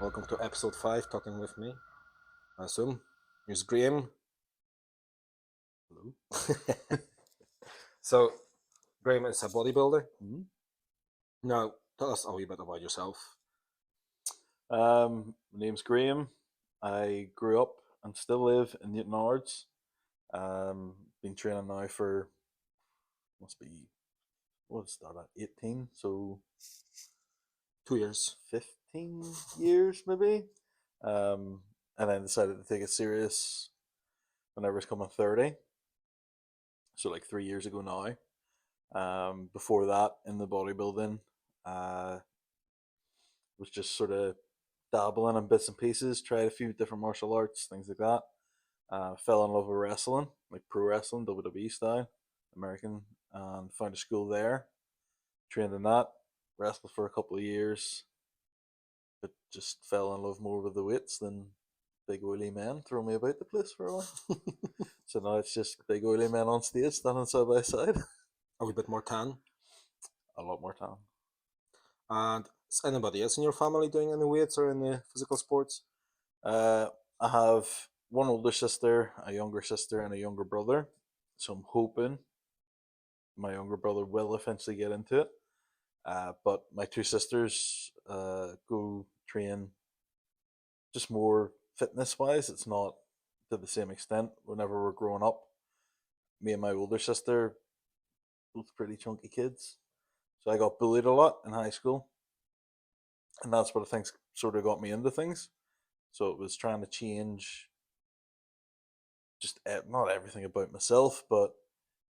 Welcome to episode 5, talking with me. I assume. Here's Graham. Hello. So, Graham is a bodybuilder. Mm-hmm. Now, tell us a wee bit about yourself. My name's Graham. I grew up and still live in Newton Ards. Been training now for must be what's that at 18, so 2 years. 15 years maybe. And then decided to take it serious whenever I was coming 30. So like 3 years ago now. Before that in the bodybuilding, uh was just sort of dabbling in bits and pieces, tried a few different martial arts, things like that. Fell in love with wrestling, like pro wrestling, WWE style, American, and found a school there. Trained in that, wrestled for a couple of years, but just fell in love more with the weights than big oily men throw me about the place for a while. So now it's just big oily men on stage standing side by side. A wee bit more tan. A lot more time. And is anybody else in your family doing any weights or any physical sports? I have one older sister, a younger sister, and a younger brother. So I'm hoping my younger brother will eventually get into it. But my two sisters go train just more fitness wise. It's not to the same extent. Whenever we're growing up, me and my older sister, both pretty chunky kids. So I got bullied a lot in high school. And that's what I think sort of got me into things. So it was trying to change just not everything about myself, but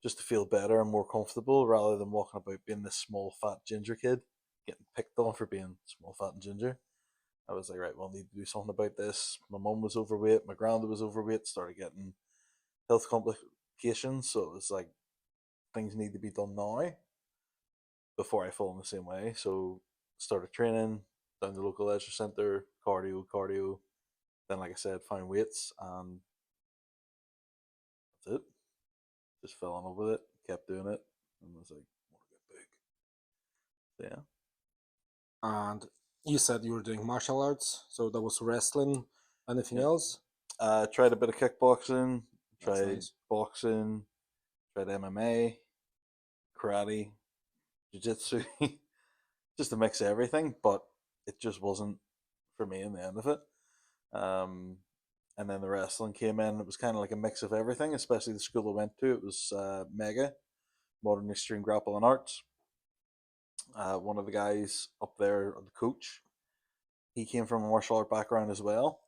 just to feel better and more comfortable rather than walking about being this small, fat ginger kid getting picked on for being small, fat, and ginger. I was like, right, well, I need to do something about this. My mum was overweight, my granddad was overweight, started getting health complications. So it was like, things need to be done now before I fall in the same way. So started training down the local leisure centre, cardio. Then, like I said, found weights, and that's it. Just fell in love with it, kept doing it, and was like, I want to get big. So, yeah. And you said you were doing martial arts, so that was wrestling. Anything Yeah. else? Tried a bit of kickboxing, That's tried nice. boxing, tried MMA, karate, jiu-jitsu, just a mix of everything, but it just wasn't for me in the end of it. Um, and then the wrestling came in. It was kind of like a mix of everything, especially the school I went to. It was Mega, Modern Extreme Grappling Arts. One of the guys up there, the coach, he came from a martial art background as well.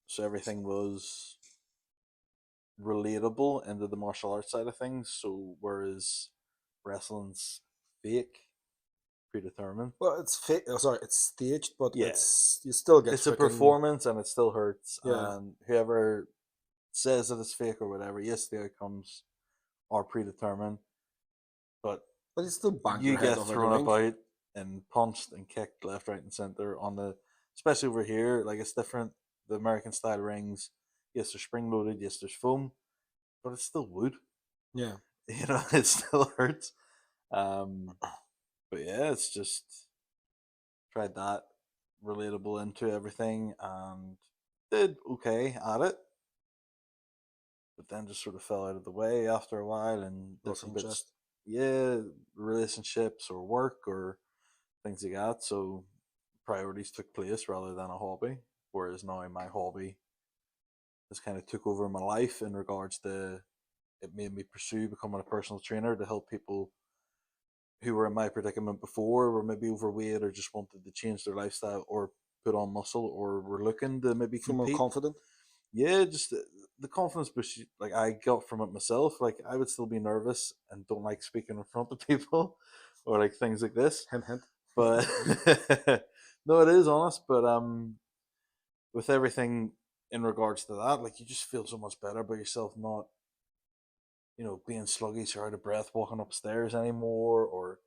So everything was relatable into the martial arts side of things. So whereas wrestling's fake, predetermined. Well, it's fake. Oh, sorry, it's staged, but Yeah, it's you still get it's a freaking performance and it still hurts. yeah. And whoever says that it's fake or whatever, yes, the outcomes are predetermined, but But you still bang you your head get over the thrown ring. about and punched and kicked left, right, and center on the, especially over here. Like it's different. The American style rings, yes, they're spring loaded, yes, there's foam, but it's still wood. Yeah. It still hurts. Um, but yeah, it's just tried that, relatable into everything, and did okay at it. But then just sort of fell out of the way after a while, and Lost different bits, interest. yeah, relationships or work or things like that. So priorities took place rather than a hobby. Whereas now my hobby has kind of took over my life in regards to, it made me pursue becoming a personal trainer to help people who were in my predicament before, were maybe overweight or just wanted to change their lifestyle or put on muscle or were looking to maybe Feel more compete. confident. Yeah, just the confidence boost like I got from it myself. Like I would still be nervous and don't like speaking in front of people or like things like this. Hint, hint. But no, it is honest. But with everything in regards to that, like you just feel so much better about yourself, not being sluggish or out of breath walking upstairs anymore, or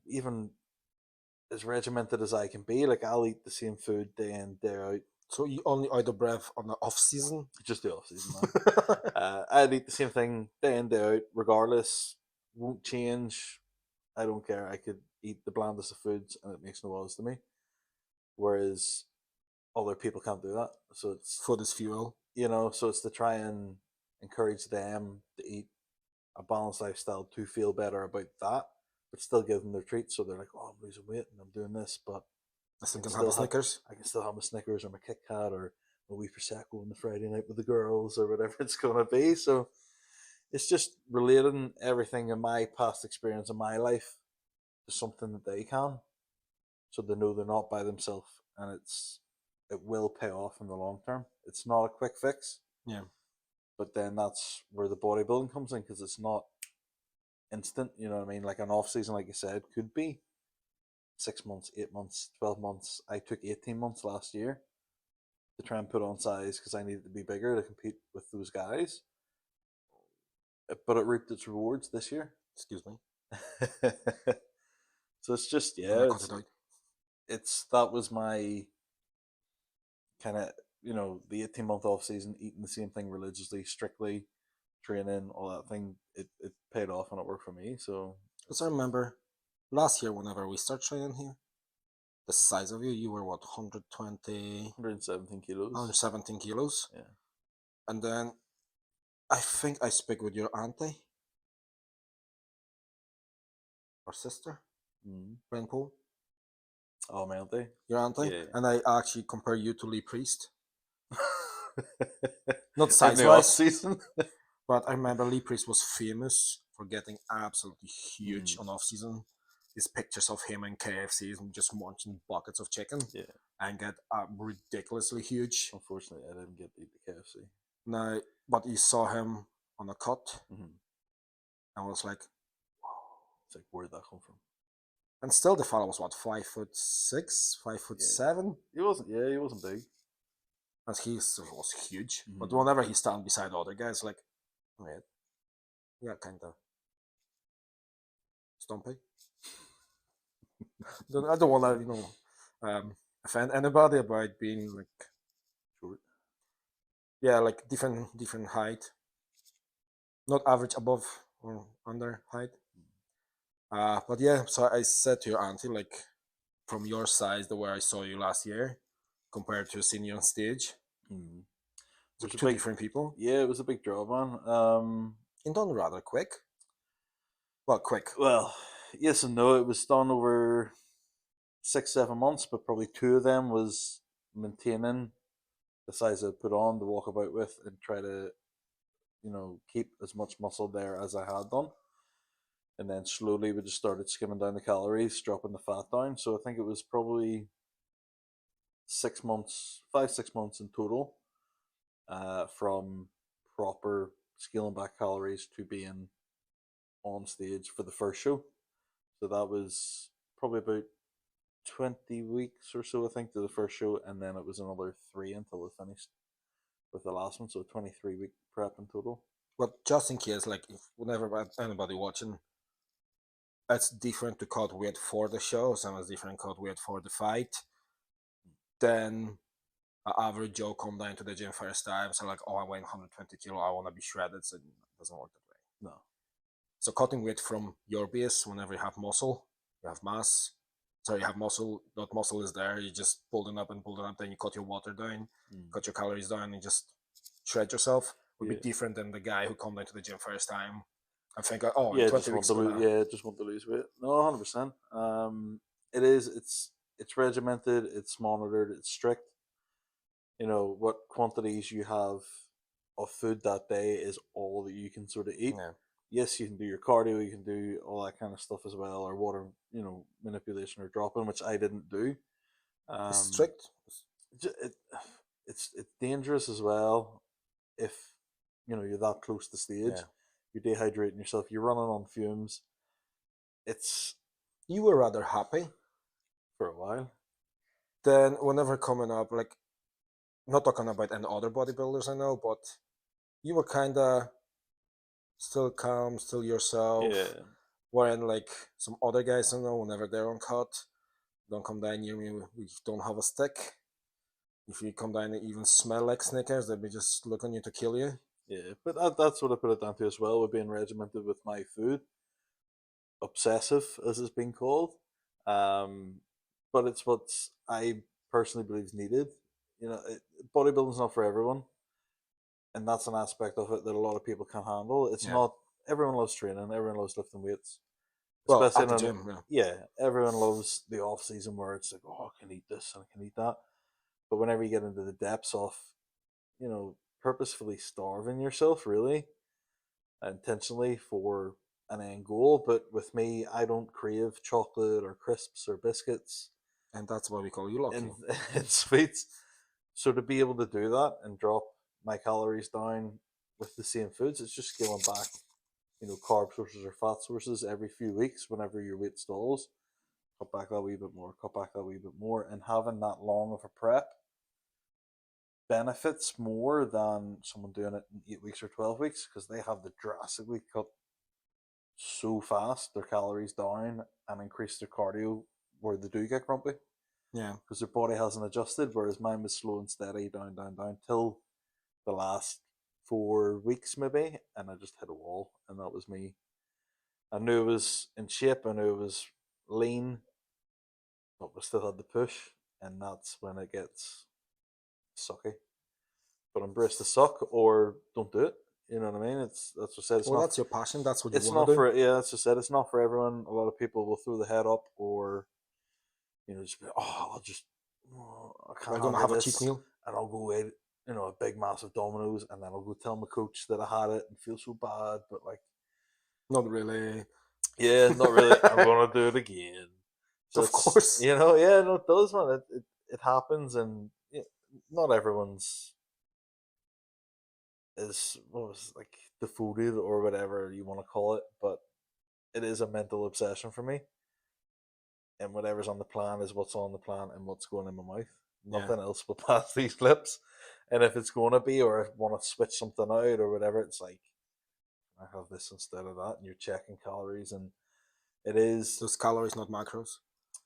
even as regimented as I can be. Like I'll eat the same food day in day out. So you only out of breath on the off season? Just the off season, man. I'd eat the same thing day in day out, regardless. Won't change. I don't care. I could eat the blandest of foods, and it makes no odds to me. whereas other people can't do that. So it's, Food is fuel. so it's to try and encourage them to eat a balanced lifestyle to feel better about that, but still give them their treats. So they're like, oh, I'm losing weight and I'm doing this, but I I still can can have a still have Snickers. I can still have my Snickers or my Kit Kat or my wee prosecco on the Friday night with the girls or whatever it's gonna be. So it's just relating everything in my past experience in my life to something that they can, so they know they're not by themselves, and it will pay off in the long term. It's not a quick fix, Yeah. but then that's where the bodybuilding comes in, because it's not instant. You know what I mean? Like an off season, like you said, could be 6 months, 8 months, 12 months. I took 18 months last year to try and put on size because I needed to be bigger to compete with those guys. But it reaped its rewards this year. Excuse me. So it's just, I'm gonna yeah, cut it out. it's that was my kind of, the 18-month off season, eating the same thing religiously, strictly, training, all that thing. It paid off and it worked for me. So Because I remember last year, whenever we started training here, the size of you were what, 120, 117 kilos. 117 kilos. Yeah. And then I think I speak with your auntie or sister, Mm. Paul, Oh, my auntie. your auntie, Yeah. and I actually compare you to Lee Priest. Not In size the off wise, season. but I remember Lee Priest was famous for getting absolutely huge Mm. on off season. These pictures of him in KFCs and just munching buckets of chicken Yeah. and get ridiculously huge. Unfortunately, I didn't get to eat the KFC. Now, but you saw him on a cut Mm-hmm. and was like, It's like, where'd that come from? and still the fellow was what, 5'6", 5'7", Yeah. He wasn't. Yeah, he wasn't big. and he was huge. But Mm-hmm. whenever he stand beside other guys, like, wait, yeah, kind of stumpy. I don't want to, offend anybody about being like, Short. yeah, like different height, not average above or under height. But yeah, so I said to your auntie, like, from your size, the way I saw you last year, compared to seeing you on stage, Mm-hmm. it's like There's a two big. different people. Yeah, it was a big draw, man. And done rather quick. Well, quick. Well, yes and no. It was done over 6, 7 months, but probably two of them was maintaining the size I put on to walk about with and try to, keep as much muscle there as I had done. And then slowly we just started skimming down the calories, dropping the fat down. So I think it was probably 6 months, 5, 6 months in total, from proper scaling back calories to being on stage for the first show. So that was probably about 20 weeks or so, I think, to the first show, and then it was another three until we finished with the last one. So 23-week prep in total. But just in case, like, if whenever anybody watching, it's different to cut weight for the show, some is different cut weight for the fight. Then an average Joe come down to the gym first time, so like, oh, I weigh 120 kilo, I want to be shredded. So it doesn't work that way. No. So cutting weight from your base, whenever you have muscle, you have mass. So you have muscle, that muscle is there, you just pull it up and pull it up, then you cut your water down, Mm. cut your calories down, and just shred yourself. Would be Yeah. different than the guy who come down to the gym first time and think, oh, in Yeah, 20 just want weeks to I'm lose. gonna. Yeah, just want to lose weight. No, 100%. It is. It's regimented. It's monitored. It's strict. What quantities you have of food that day is all that you can sort of eat. Yeah. Yes, you can do your cardio, you can do all that kind of stuff as well, or water, manipulation or dropping, which I didn't do. It's Um, strict. it, it's dangerous as well if you're that close to stage. Yeah. You're dehydrating yourself. You're running on fumes. It's You were rather happy. for a while. Then whenever coming up, like, not talking about any other bodybuilders I know, but you were kinda still calm, still yourself. Yeah, Wherein like some other guys I know, whenever they're on cut, don't come down near me. We don't have a stick. If you come down and even smell like Snickers, they'll be just looking you to kill you. yeah. But that's what I put it down to as well. With being regimented with my food, obsessive as it's been called. Um, but it's what I personally believe is needed. Bodybuilding's not for everyone, and that's an aspect of it that a lot of people can't handle. It's Yeah. not everyone loves training, everyone loves lifting weights, Well, especially at in the an gym, yeah. yeah, everyone loves the off season where it's like, oh, I can eat this and I can eat that. But whenever you get into the depths of, purposefully starving yourself, really, intentionally for an end goal. But with me, I don't crave chocolate or crisps or biscuits And that's why we call you lucky. and, and sweets. So to be able to do that and drop my calories down with the same foods, it's just scaling back, carb sources or fat sources every few weeks whenever your weight stalls. Cut back that wee bit more, cut back that wee bit more, and having that long of a prep benefits more than someone doing it in 8 weeks or 12 weeks because they have to drastically cut so fast their calories down and increase their cardio where they do get grumpy Yeah. because their body hasn't adjusted, whereas mine was slow and steady down, down, down till the last 4 weeks maybe, and I just hit a wall, and that was me. I knew it was in shape, I knew it was lean, but we still had the push, and that's when it gets sucky. But embrace the suck or don't do it. You know what I mean? That's what I said. Well, that's your passion. That's what you It's want not to do. for yeah. That's what I said. It's not for everyone. A lot of people will throw the head up or just be, oh, I can't We're gonna handle have a cheat this, meal. and I'll go eat a big massive Domino's, and then I'll go tell my coach that I had it and feel so bad, but like, Not really. yeah, not really. I'm gonna do it again. So Of it's course. yeah, no, it does, man. It happens, and not everyone's is what was like devoted or whatever you want to call it, but it is a mental obsession for me. And whatever's on the plan is what's on the plan and what's going in my mouth. Yeah. Nothing else will pass these lips. And if it's going to be, or I want to switch something out or whatever, it's like I have this instead of that, and you're checking calories, and it is Those calories, not macros.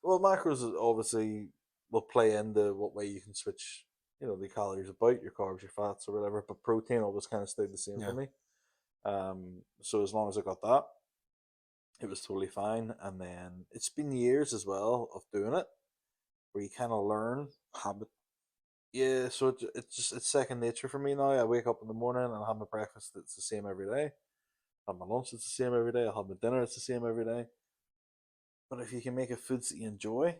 well, macros obviously will play into what way you can switch, the calories about your carbs, your fats, or whatever. But protein always kind of stayed the same for Yeah. me. So as long as I got that, it was totally fine. And then it's been years as well of doing it, where you kind of learn. Habit. Yeah, so it's second nature for me now. I wake up in the morning and I have my breakfast. It's the same every day. I have my lunch. It's the same every day. I have my dinner. It's the same every day. But if you can make it foods that you enjoy,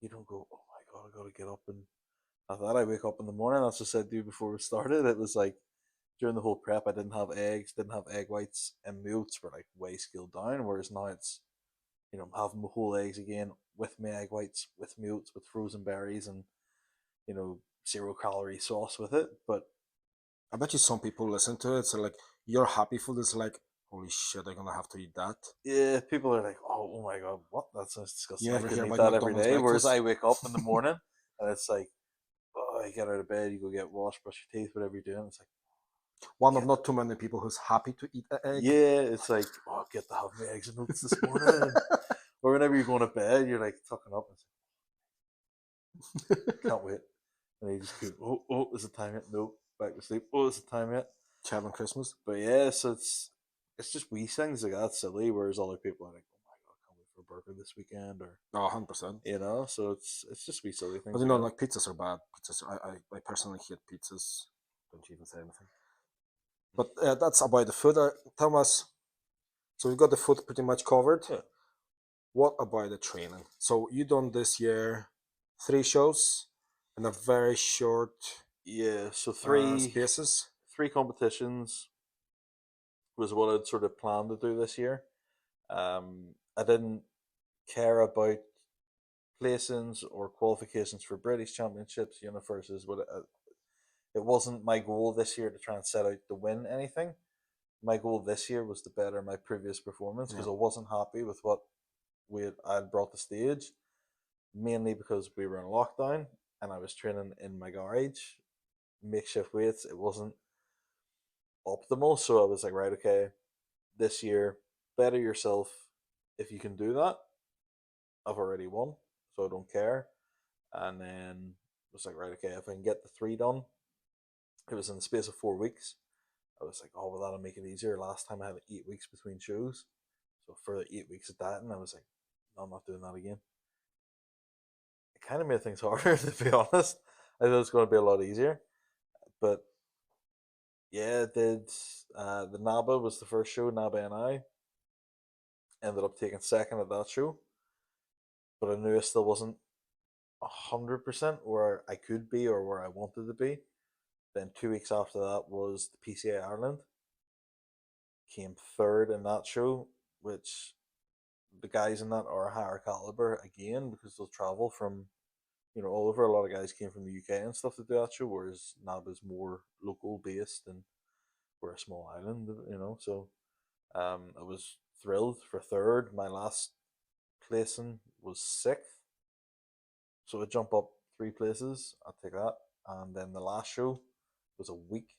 you don't go, oh my god, I gotta get up and I thought I wake up in the morning. That's what I said to you before we started. It was like during the whole prep, I didn't have eggs, didn't have egg whites, and meats were like way scaled down. Whereas now it's, I'm having my whole eggs again with my egg whites, with meats, with frozen berries, and 0 calorie sauce with it. But I bet you some people listen to it. So like, you're happy for this. Like, holy shit, I'm gonna have to eat that. yeah, people are like, oh my god, what? That sounds You disgusting. I ever hear couldn't eat about that every McDonald's day. Whereas breakfast? I wake up in the morning and it's like, oh, you get out of bed, you go get washed, brush your teeth, whatever you're doing. It's like, One of get not too many people who's happy to eat an egg. yeah, it's like, oh, get to have my eggs and oats this morning. Or whenever you're going to bed, you're like tucking up and it's like, can't wait. And you just go, oh, is it time yet? No, back to sleep. Oh, is it time yet? Having Christmas. But yeah, so it's just wee things like that silly, whereas other people are like, oh my god, I can't wait for a burger this weekend, or Oh, 100%. so it's just wee silly But things like that. like pizzas are bad. Pizzas, I personally hate pizzas. Don't even say anything. But that's about the food. Thomas, so we've got the food pretty much covered. Yeah, What about the training? So you done this year 3 shows in a very short yeah. So three spaces. three competitions was what I'd sort of planned to do this year. I didn't care about placings or qualifications for British Championships, versus what it wasn't my goal this year to try and set out to win anything. My goal this year was to better my previous performance Yeah. because I wasn't happy with what I'd brought the stage, mainly because we were in lockdown and I was training in my garage, makeshift weights. It wasn't optimal, so I was like, right, okay, this year, better yourself. If you can do that, I've already won, so I don't care. And then I was like, right, okay, if I can get the three done, it was in the space of 4 weeks. I was like, oh, well, that'll make it easier. Last time I had 8 weeks between shows. So for the 8 weeks of that, and I was like, no, I'm not doing that again. I it kind of made things harder, to be honest. I thought it was going to be a lot easier, but yeah, it did. The NABA was the first show. NABA and I ended up taking second at that show, but I knew I still wasn't 100% where I could be or where I wanted to be. Then 2 weeks after that was the PCA Ireland. Came third in that show, which the guys in that are a higher caliber again because they'll travel from all over. A lot of guys came from the UK and stuff to do that show, whereas NAB is more local based and we're a small island, So I was thrilled for third. My last placing was sixth, so I jump up 3 places. I'll take that. And then the last show was a week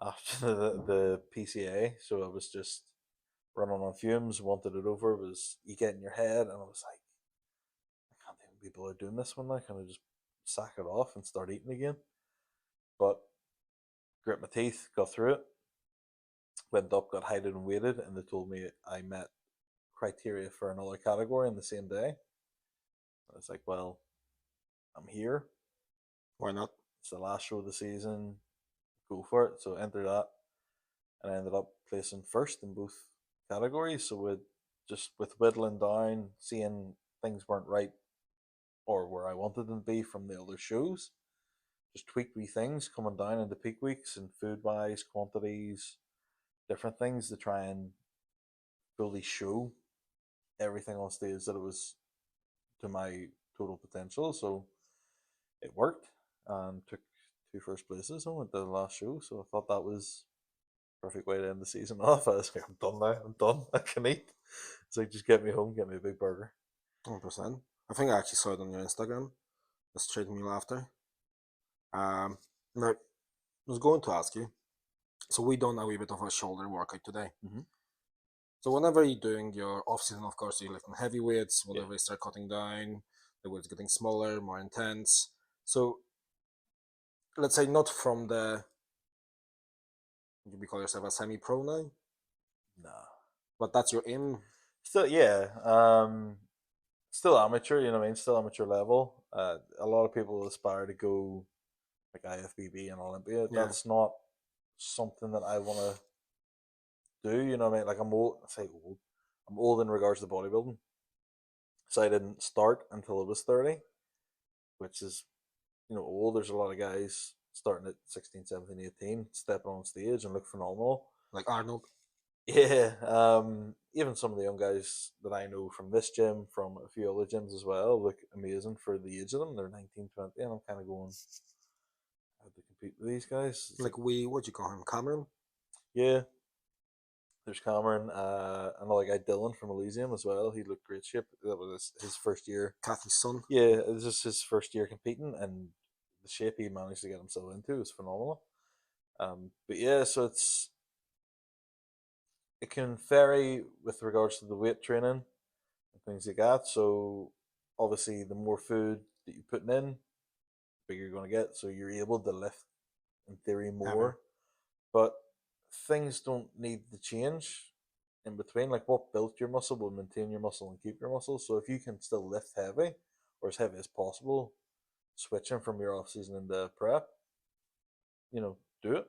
after the PCA, so I was just running on fumes. Wanted it over. It was you get in your head, and I was like, I can't even be bothered doing this one. I kind of just sack it off and start eating again. But grit my teeth, got through it. Went up, got heighted and weighted, and they told me I met criteria for another category in the same day. I was like, well, I'm here. Why not? It's the last show of the season. Go for it. So enter that, and I ended up placing first in both categories. So with whittling down, seeing things weren't right or where I wanted them to be from the other shows, just tweak wee things coming down into peak weeks and food wise, quantities, different things to try and fully show everything on stage that it was to my total potential. So it worked and took 2 first places. I went to the last show, so I thought that was a perfect way to end the season off. I was like, I'm done now. I'm done. I can eat. It's like just get me home, get me a big burger. 100%. I think I actually saw it on your Instagram. The straight meal after. Now, I was going to ask you. So we done a wee bit of a shoulder workout today. Mm-hmm. So whenever you're doing your off season, of course, you're lifting heavy weights. Yeah. Whenever you start cutting down, the weight's getting smaller, more intense. So let's say not from the you call yourself a semi-pro now, Nah. but that's your aim. Still, yeah. Still amateur. You know what I mean? Still amateur level. A lot of people aspire to go like IFBB and Olympia. Yeah. That's not something that I want to do. You know what I mean? Like I'm old. I say old. I'm old in regards to bodybuilding. So I didn't start until I was 30, which is old. There's a lot of guys starting at 16, 17, 18, stepping on stage and look phenomenal. Like Arnold. Yeah, even some of the young guys that I know from this gym, from a few other gyms as well, look amazing for the age of them. They're 19, 20, and I'm kind of going, how to compete with these guys? It's Like what do you call him? Cameron? yeah, there's Cameron, another guy, Dylan from Elysium as well. He looked great shape. That was his first year. Kathy's son. Yeah, this is his first year competing, and the shape he managed to get himself into is phenomenal. But yeah, so it can vary with regards to the weight training and things like that. So obviously, the more food that you're putting in, the bigger you're going to get. So you're able to lift, in theory, Heavy. more. But things don't need to change in between. Like what built your muscle will maintain your muscle and keep your muscle. So if you can still lift heavy or as heavy as possible, switching from your off season into prep, do it.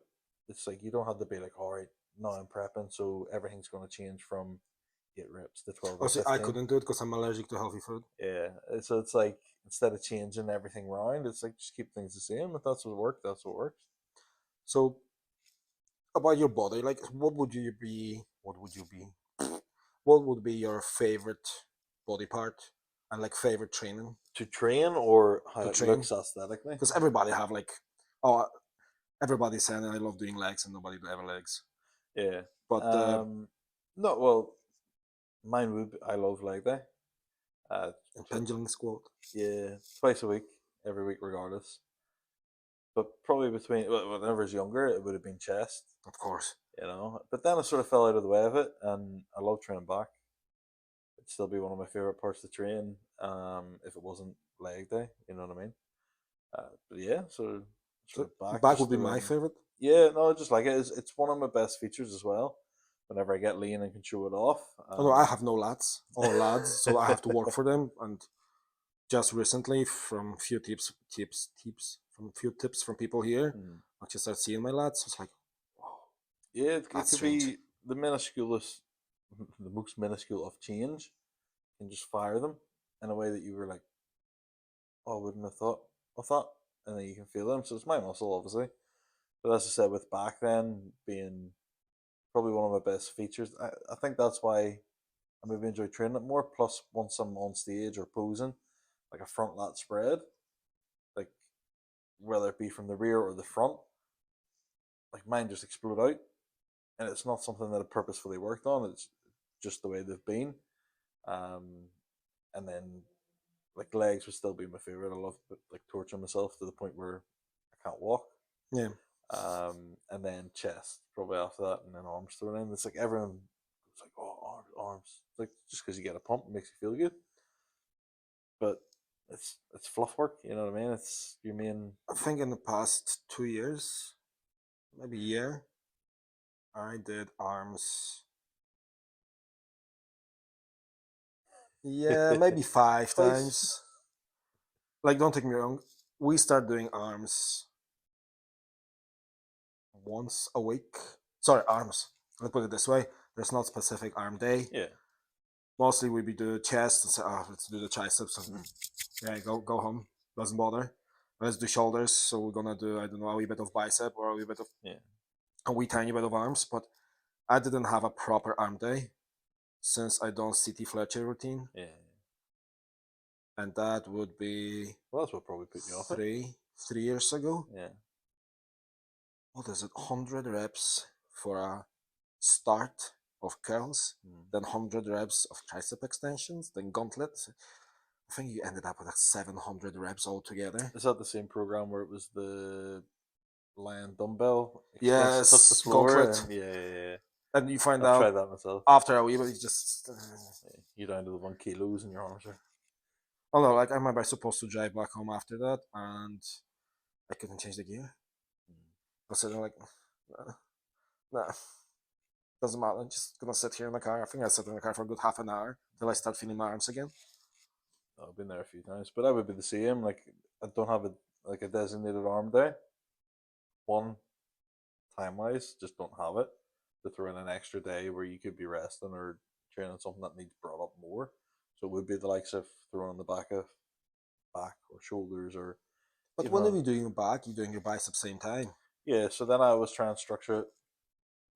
It's like you don't have to be like, all right, now I'm prepping, so everything's going to change from 8 reps to 12 Oh, or see, I 15. couldn't do it because I'm allergic to healthy food. Yeah, so it's like instead of changing everything around, it's like just keep things the same. If that's what works, that's what works. So about your body, like what would you be? What would you be? What would be your favorite body part and like favorite training To train or how to it train? looks aesthetically? Because everybody have like, oh, everybody's saying I love doing legs and nobody do ever legs. Yeah. But No, well, mine would be, I love leg day. Uh, pendulum squat, yeah, twice a week, every week regardless. But probably between, when I was younger, it would have been chest, of course. But then I sort of fell out of the way of it, and I love training back. It'd still be one of my favorite parts to train, if it wasn't leg day, you know what I mean? But yeah, so So sort of back, back would just be the my favorite. yeah, no, I just like it. It's one of my best features as well. Whenever I get lean and can show it off. Oh no, I have no lads or lads, so I have to work for them, and just recently from few tips from few tips from people here. Mm. I just started seeing my lads. It's like, wow, Yeah, it that's could strange. be the minusculest, the most minuscule of change can just fire them in a way that you were like, oh, I wouldn't have thought of that. And then you can feel them. So it's my muscle, obviously. But as I said, with back then being probably one of my best features, I think that's why I maybe enjoy training it more. Plus, once I'm on stage or posing, like a front lat spread, like whether it be from the rear or the front, like mine just explode out. And it's not something that I purposefully worked on. It's just the way they've been. Um, and then like legs would still be my favorite. I love like torturing myself to the point where I can't walk. Yeah, And then chest probably after that, and then arms thrown in. It's like everyone goes like, "Oh, arms!" It's like just because you get a pump it makes you feel good, but it's fluff work. You know what I mean? It's your main. I think in the past 2 years, maybe a year, I did arms. Yeah, maybe five Twice. times. Like, don't take me wrong, we start doing arms once a week. Sorry, arms. Let's put it this way: there's not specific arm day. Yeah. Mostly we be do chest and say, oh, let's do the triceps. And, yeah, go home. Doesn't bother. Let's do shoulders. So we're gonna do, I don't know, a wee bit of bicep or a wee bit of Yeah. a wee tiny bit of arms. But I didn't have a proper arm day since I done CT Fletcher routine, Yeah. and that would be Well, that's what probably put you off it. three years ago. Yeah. What is it? 100 reps for a start of curls, Mm. then 100 reps of tricep extensions, then gauntlets. I think you ended up with like 700 reps altogether. Is that the same program where it was the lion dumbbell extensions up the Yes, floor? gauntlet. And yeah. And you find I've out tried that myself. after a wee bit, you just. Yeah. You're down to the 1 kilos and your arms are. Oh no, like I remember I was supposed to drive back home after that, and I couldn't change the gear. Mm. I was sitting like, nah, nah, doesn't matter. I'm just gonna sit here in the car. I think I sat in the car for a good half an hour till I start feeling my arms again. I've been there a few times, but I would be the same. Like I don't have a designated arm day. One time wise, just don't have it to throw in an extra day where you could be resting or training something that needs brought up more. So it would be the likes of throwing on the back or shoulders or But even whenever on you're doing your back, you're doing your biceps same time. yeah. So then I was trying to structure it.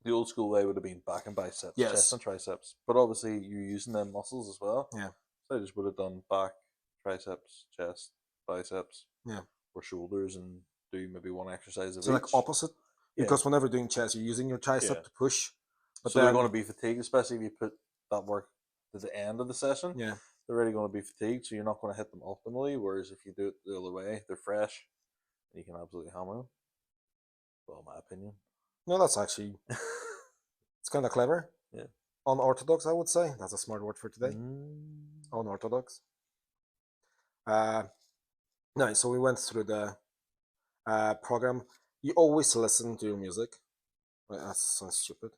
The old school way would have been back and biceps, chest Yes. and triceps, but obviously you're using them muscles as well. Yeah. So I just would have done back, triceps, chest, biceps, Yeah. or shoulders, and do maybe one exercise of So like each. opposite, Yeah, because whenever doing chest, you're using your yeah. tricep to push, but So they're going then to be fatigued, especially if you put that work to the end of the session. yeah. They're already going to be fatigued, so you're not going to hit them optimally. Whereas if you do it the other way, they're fresh, and you can absolutely hammer them. Well, my opinion. No, that's actually it's kind of clever. Yeah. Unorthodox, I would say. That's a smart word for today. Mm. Unorthodox. Uh, no, so we went through the program. You always listen to your music. Well, that sounds stupid.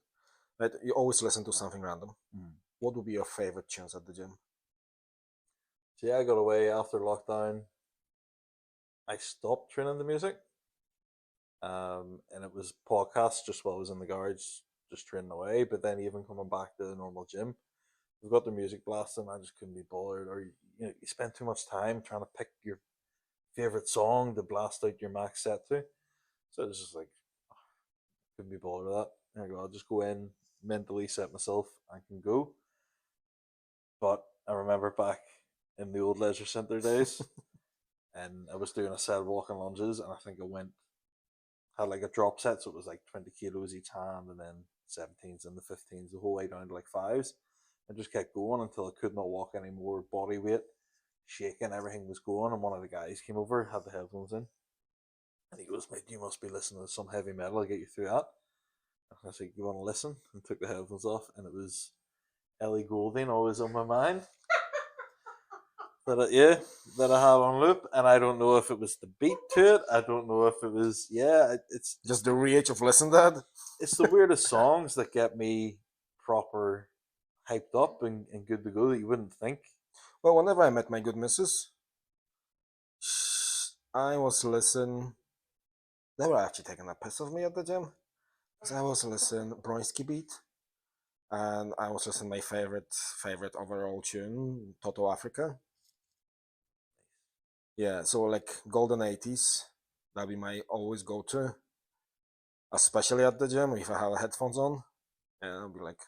But you always listen to something random. Mm. What would be your favorite tunes at the gym? So yeah, I got away after lockdown. I stopped training the music, and it was podcasts just while I was in the garage, just training away. But then even coming back to the normal gym, we've got the music blasting. I just couldn't be bothered. Or you spend too much time trying to pick your favorite song to blast out your max set to. So it's just like couldn't be bothered with that. There you go. I'll just go in mentally set myself. I can go. But I remember back in the old leisure centre days, and I was doing a set of walking lunges, and I think I went had like a drop set, so it was like 20 kilos each hand, and then 17s and the 15s, the whole way down to like fives. I just kept going until I could not walk anymore. Body weight, shaking, everything was going. And one of the guys came over, had the headphones in, and he goes, "Mate, you must be listening to some heavy metal. I'll get you through that." And I said, "You want to listen?" And took the headphones off, and it was Ellie Goulding always on my mind. Yeah, that I have on loop, and I don't know if it was the beat to it. I don't know if it was Just the rage of listening to that. it's the weirdest songs that get me proper hyped up and good to go that you wouldn't think. Well, whenever I met my good missus, I was listening. They were actually taking a piss of me at the gym because I was listening Broinski beat, and I was listening my favorite overall tune, Toto Africa. Yeah, so like golden 80s, that'd be my always go to, especially at the gym if I have headphones on. Yeah, it'll be like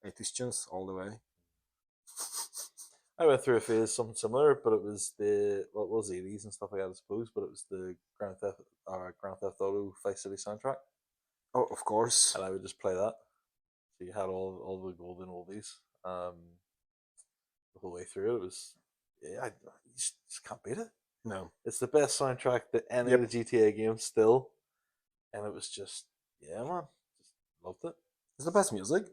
80s tunes all the way. I went through a phase something similar, but it was the well, it was 80s and stuff like that, I suppose. But it was the Grand Theft Auto Vice City soundtrack, Oh, of course. and I would just play that. So you had all the golden oldies the whole way through. It was yeah, you just can't beat it. No. It's the best soundtrack that any of the Yep. GTA games still, and it was just yeah, man, just loved it. It's the best music.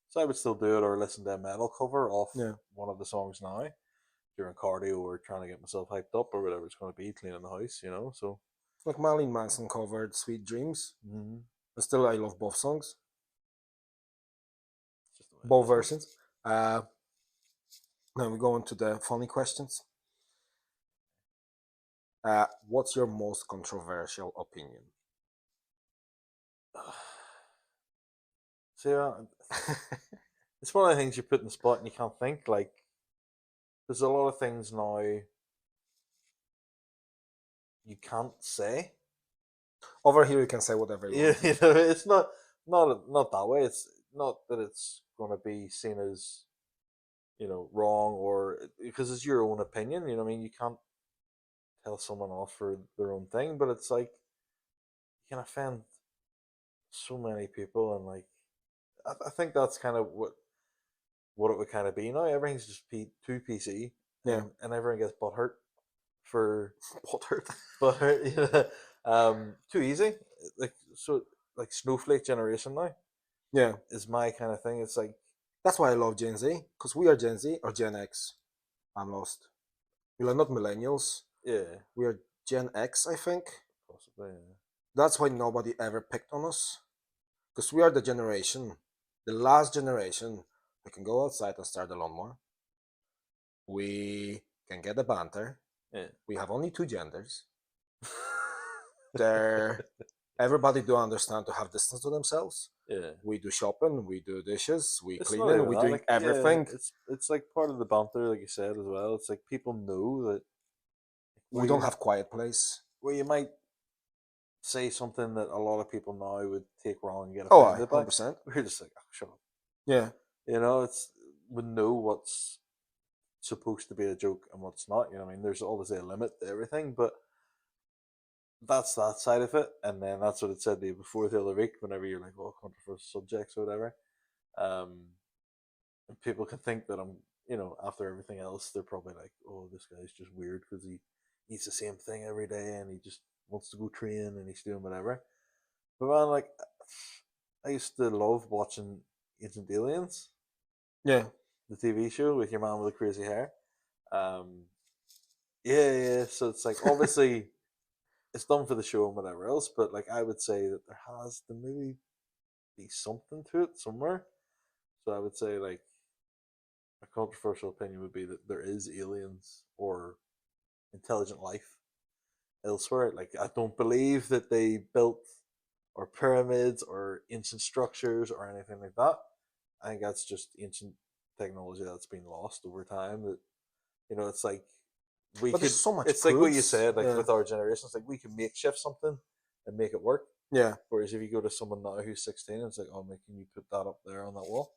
So I would still do it or listen to a metal cover off Yeah. one of the songs now during cardio or trying to get myself hyped up or whatever it's going to be, cleaning the house, you know. So Like Marilyn Manson covered Sweet Dreams. mm-hmm. But still, I love both songs, It's just the way it both is, man. versions. Uh, Now we go into the funny questions. What's your most controversial opinion? See, it's one of the things you put in the spot and you can't think. Like, there's a lot of things now you can't say. Over here, you can say whatever you Yeah, want. you know, it's not that way. It's not that it's going to be seen as wrong or because it's your own opinion. You know, what I mean, you can't tell someone off for their own thing, but it's like you can offend so many people, and like I think that's kind of what it would kind of be now. Everything's just too PC, Yeah, and everyone gets butthurt for buttered. butthurt. Too easy. Like so, like snowflake generation now Yeah, is my kind of thing. It's like that's why I love Gen Z because we are Gen Z or Gen X. I'm lost. We are not millennials. yeah, We are Gen X, I think. possibly. Yeah. That's why nobody ever picked on us because we are the generation, the last generation that can go outside and start a lawnmower. We can get a banter. Yeah. We have only two genders. There, everybody do understand to have distance to themselves. Yeah. We do shopping, we do dishes, we It's not cleaning, even we that. doing Like, yeah, everything. it's like part of the banter, like you said as well. It's like people know that where We you don't might have quiet place. where you might say something that a lot of people now would take wrong and get Oh, I offended by. 100%. We're just like, oh, shut up. Yeah, You know, it's we know what's supposed to be a joke and what's not. You know, what I mean, there's obviously a limit to everything, but that's that side of it. And then that's what it said to you before the other week. Whenever you're like, "Oh, controversial subjects or whatever," um, and people can think that I'm, after everything else, they're probably like, "Oh, this guy's just weird because he eats the same thing every day and he just wants to go train and he's doing whatever." But man, like, I used to love watching Ancient Aliens, yeah. the TV show with your man with the crazy hair. Um, yeah, yeah. So it's like obviously it's done for the show and whatever else, but like I would say that there has to maybe be something to it somewhere. So I would say like a controversial opinion would be that there is aliens or intelligent life elsewhere. Like I don't believe that they built or pyramids or ancient structures or anything like that. I think that's just ancient technology that's been lost over time. That it's like we But there's could. so much It's like what you proofs. said. Like Yeah, with our generation, it's like we can makeshift something and make it work. yeah. Whereas if you go to someone now who's 16, it's like, oh, man, can you put that up there on that wall?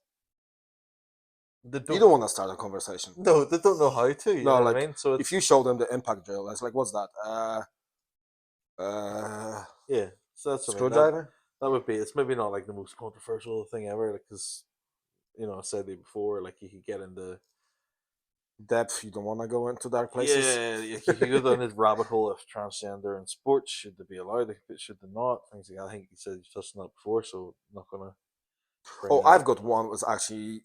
They You don't. don't want to start a conversation. No, they don't know how to. You No, know what I like mean? So if you it's show them the impact drill, it's like, what's that? Uh, yeah. So that's what I mean. That Screwdriver? that would be. It's maybe not like the most controversial thing ever, because I said it before. Like you could get into Depth, you don't want to go into dark places. yeah, like you could go down this rabbit hole of transgender in sports. Should they be allowed? Should they not? Things like that. I think you said you touched on that before, so I'm not gonna bring Oh, that I've up. got one was actually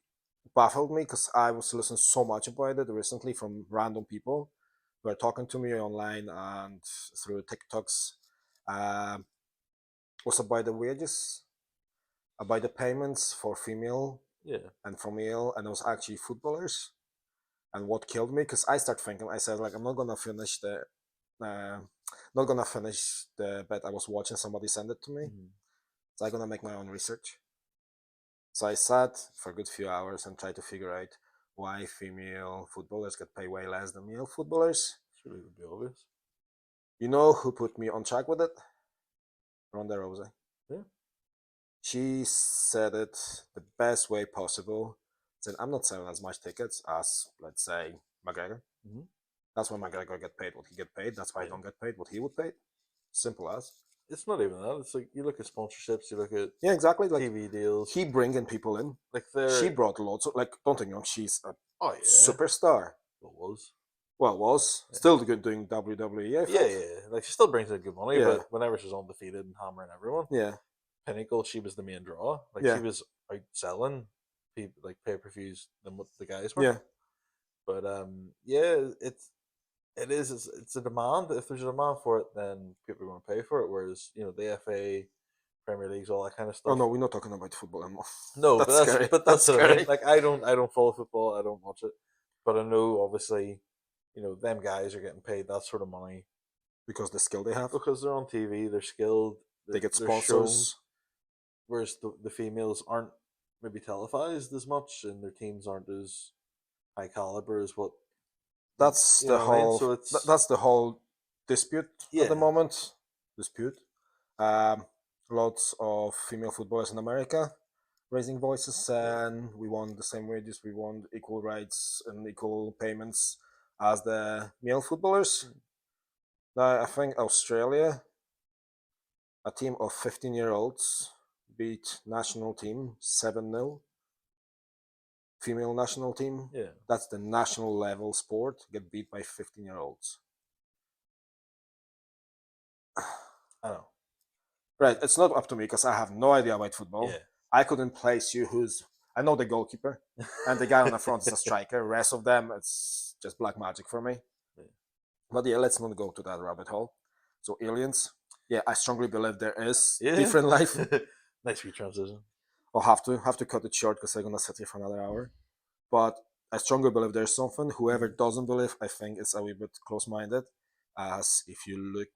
baffled me because I was listening so much about it recently from random people who are talking to me online and through TikToks. Um, was about the wages, about the payments for female Yeah, and for male, and it was actually footballers. And what killed me, because I start thinking, I said like I'm not gonna finish not gonna finish the bet I was watching. Somebody sent it to me, so I'm gonna make my own research. So I sat for a good few hours and tried to figure out why female footballers get paid way less than male footballers. Surely it would be obvious. You know who put me on track with it? Ronda Rousey. Yeah. She said it the best way possible. Said, I'm not selling as much tickets as, let's say, McGregor. Mm-hmm. That's why McGregor get paid what he get paid. That's why I Yeah. don't get paid what he would pay. Simple as. It's not even that. It's like you look at sponsorships, you look at Yeah, exactly. Like TV deals. he bringing people in. Like they're She brought lots of, like, don't get me wrong, she's a oh yeah, superstar. It was. Well, was Yeah. still good doing WWE. I Yeah, think. yeah. Like she still brings in good money, Yeah. but whenever she's undefeated and hammering everyone, Yeah, Pinnacle, she was the main draw. Like Yeah. she was outselling people like pay-per-views than what the guys were. yeah, But yeah, it's a demand. If there's a demand for it, then people are going to pay for it. Whereas the FA, Premier Leagues, all that kind of stuff. Oh no, we're not talking about football anymore. No, That's but scary. that's That's what I mean. scary. Like I don't follow football. I don't watch it, but I know obviously, them guys are getting paid that sort of money Because the skill they have, because they're on TV. They're skilled. they get they're shown, sponsors. whereas the females aren't maybe televised as much, and their teams aren't as high caliber as what. That's You the know what I mean? whole. So it's That's the whole dispute at the yeah, moment. Dispute. Um, Lots of female footballers in America raising voices, yeah, and we want the same wages. We want equal rights and equal payments as the male footballers. Now, I think Australia, a team of 15-year-olds, beat national team 7-0. Female national team. yeah. That's the national level sport. Get beat by 15-year-olds. I know. Right, it's not up to me because I have no idea about football. Yeah. I couldn't place you who's. I know the goalkeeper and the guy on the front is a striker. The rest of them, it's just black magic for me. Yeah. But yeah, let's not go to that rabbit hole. So aliens, yeah, I strongly believe there is Yeah. different life. Nice wee transition. I'll have to cut it short because I'm gonna sit here for another hour. But I strongly believe there's something. Whoever doesn't believe, I think it's a wee bit close-minded. As if you look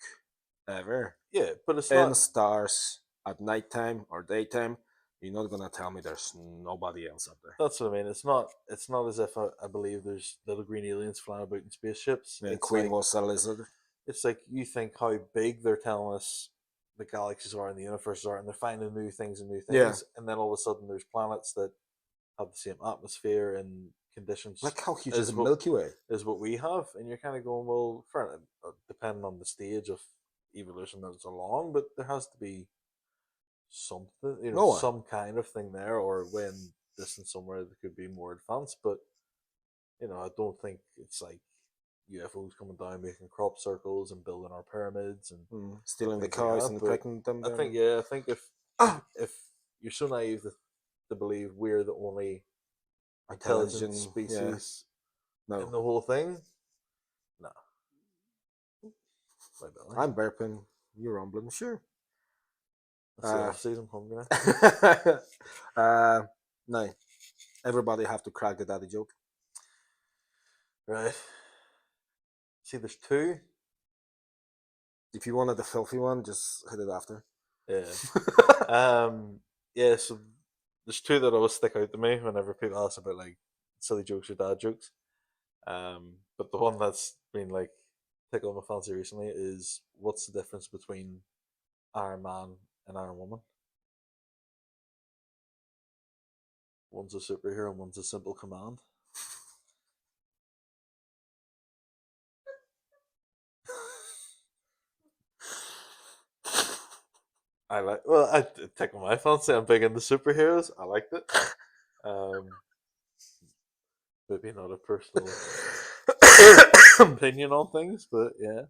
ever Yeah, but it's in not. stars at nighttime or daytime, you're not gonna tell me there's nobody else up there. That's what I mean. It's not. It's not as if I believe there's little green aliens flying about in spaceships. And It's Queen like was a lizard. it's like you think how big they're telling us the galaxies are and the universes are, and they're finding new things and new Yeah. things, and then all of a sudden there's planets that have the same atmosphere and conditions Like how huge as is the what Milky Way? as what we have, and you're kind of going, well, fair, depending on the stage of evolution that it's along, but there has to be something, No. some kind of thing there, or when distant somewhere that could be more advanced. But I don't think it's like UFOs coming down, making crop circles, and building our pyramids and Stealing the things like cows that. and But impregnating them. I think, Then. yeah, I think if Ah! if you're so naive to believe we're the only intelligent Intelligent, species yeah. in No, the whole thing, nah. My belly. I'm burping. You're rumbling. Sure. That's the off season. I'm hungry. No. Everybody have to crack the daddy joke. Right. See, there's two. If you wanted the filthy one, just hit it after. Yeah. Yeah. So there's two that always stick out to me whenever people ask about like silly jokes or dad jokes. But the one that's been like tickled my fancy recently is what's the difference between Iron Man and Iron Woman? One's a superhero and one's a simple command. I tickled my fancy. I'm big into superheroes. I liked it. Maybe not a personal opinion on things, but yeah.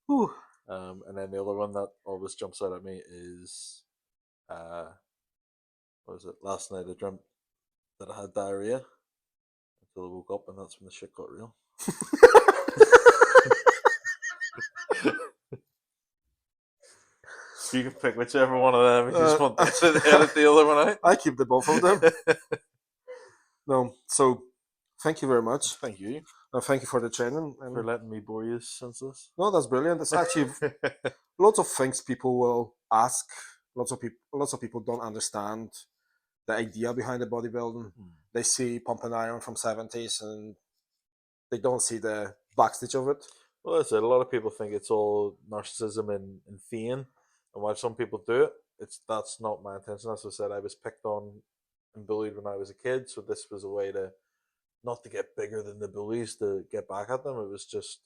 Whew. And then the other one that always jumps out at me is, what was it? Last night I dreamt that I had diarrhea until I woke up, and that's when the shit got real. You can pick whichever one of them if you just want to edit the other one out. I keep the both of them. No, so thank you very much. Thank you. Thank you for the training. for letting me bore you since this. No, that's brilliant. It's actually lots of things people will ask. Lots of people don't understand the idea behind the bodybuilding. They see pump and iron from 70s and they don't see the backstage of it. Well, that's it. A lot of people think it's all narcissism and fame, and while some people do it, that's not my intention. As I said, I was picked on and bullied when I was a kid, so this was a way to not to get bigger than the bullies, to get back at them. It was just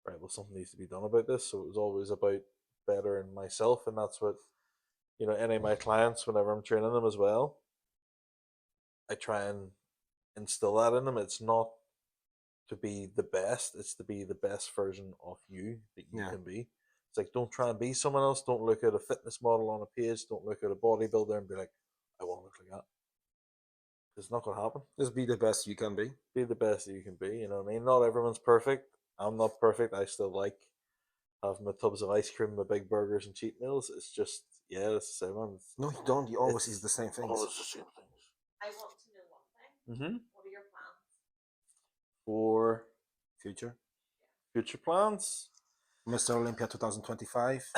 right. Well, something needs to be done about this. So it was always about bettering myself, and that's what any of my clients, whenever I'm training them as well, I try and instill that in them. It's not to be the best, it's to be the best version of you that you Yeah. can be. It's like, don't try and be someone else. Don't look at a fitness model on a page. Don't look at a bodybuilder and be like, I want to look like that. It's not going to happen. Just be the best you can be. Be the best that you can be. You know what I mean? Not everyone's perfect. I'm not perfect. I still like having my tubs of ice cream, my big burgers and cheat meals. It's just, yeah, it's the same one. No, you don't. You always eat the same things. Always the same things. I want to know one thing. Mm-hmm. What are your plans? For Future plans? Mr. Olympia 2025.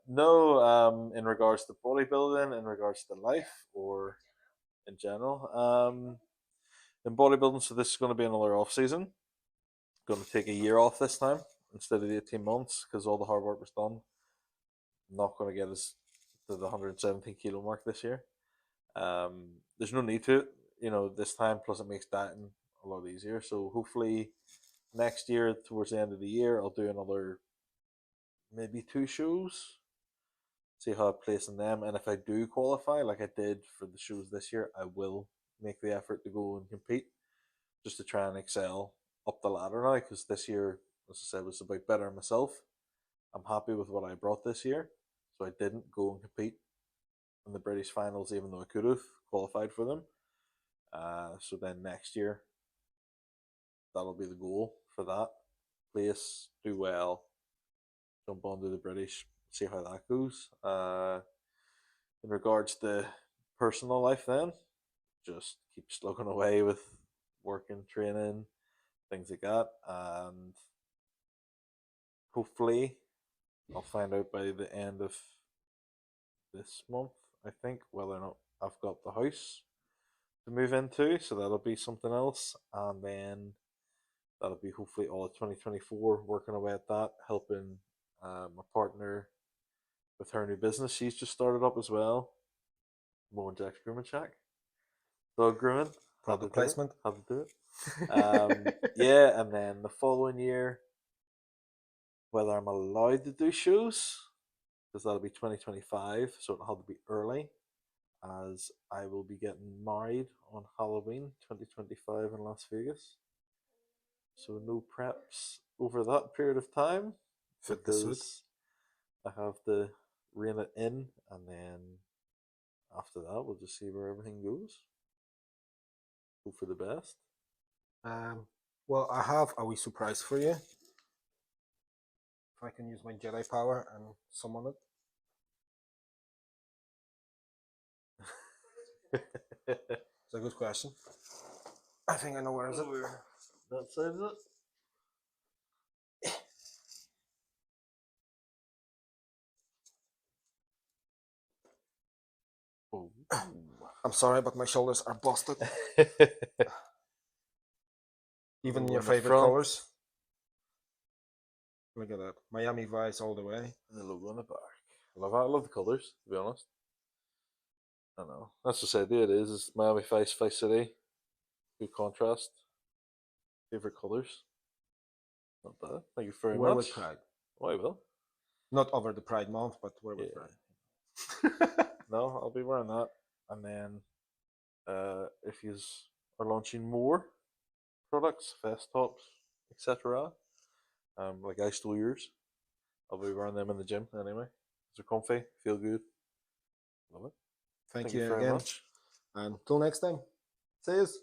No, in regards to bodybuilding, in regards to life, or in general. In bodybuilding, so this is going to be another off season. Going to take a year off this time instead of the 18 months because all the hard work was done. I'm not going to get us to the 117 kilo mark this year. There's no need to it, this time. Plus, it makes dieting a lot easier. So hopefully next year, towards the end of the year, I'll do another maybe 2 shows. See how I place in them, and if I do qualify, like I did for the shows this year, I will make the effort to go and compete, just to try and excel up the ladder now. Because this year, as I said, was about bettering myself. I'm happy with what I brought this year, so I didn't go and compete in the British finals, even though I could have qualified for them. So then next year, that'll be the goal for that. Place, do well, jump onto the British, see how that goes. In regards to personal life, then just keep slugging away with working, training, things like that, and hopefully I'll find out by the end of this month, I think, whether or not I've got the house to move into. So that'll be something else, and then that'll be hopefully all of 2024 working away at that, helping my partner with her new business. She's just started up as well. Mo and Jack's Grooming Shack. Dog grooming. Product placement. Had to do it. Yeah, and then the following year, whether I'm allowed to do shows, because that'll be 2025, so it'll have to be early, as I will be getting married on Halloween 2025 in Las Vegas. So no preps over that period of time, Fit the suit. because I have to rein it in, and then after that we'll just see where everything goes. Hope for the best. Well, I have a wee surprise for you. If I can use my Jedi power and summon it. It's a good question. I think I know where is it. That side of it. Oh. I'm sorry, but my shoulders are busted. Even in your favorite colors. Look at that. Miami Vice all the way. And the logo on the back. I love the colours, to be honest. I know. That's just the idea. It is Miami Vice City. Good contrast. Favorite colours. Not bad. Thank you very Wear much. with pride. Oh, I will. Not over the Pride Month, but wear with pride. No, I'll be wearing that. And then if you are launching more products, vest tops, etc., like I stole yours, I'll be wearing them in the gym anyway. They're comfy, feel good. Love it. Thank you you very again. much. And until next time. See yous.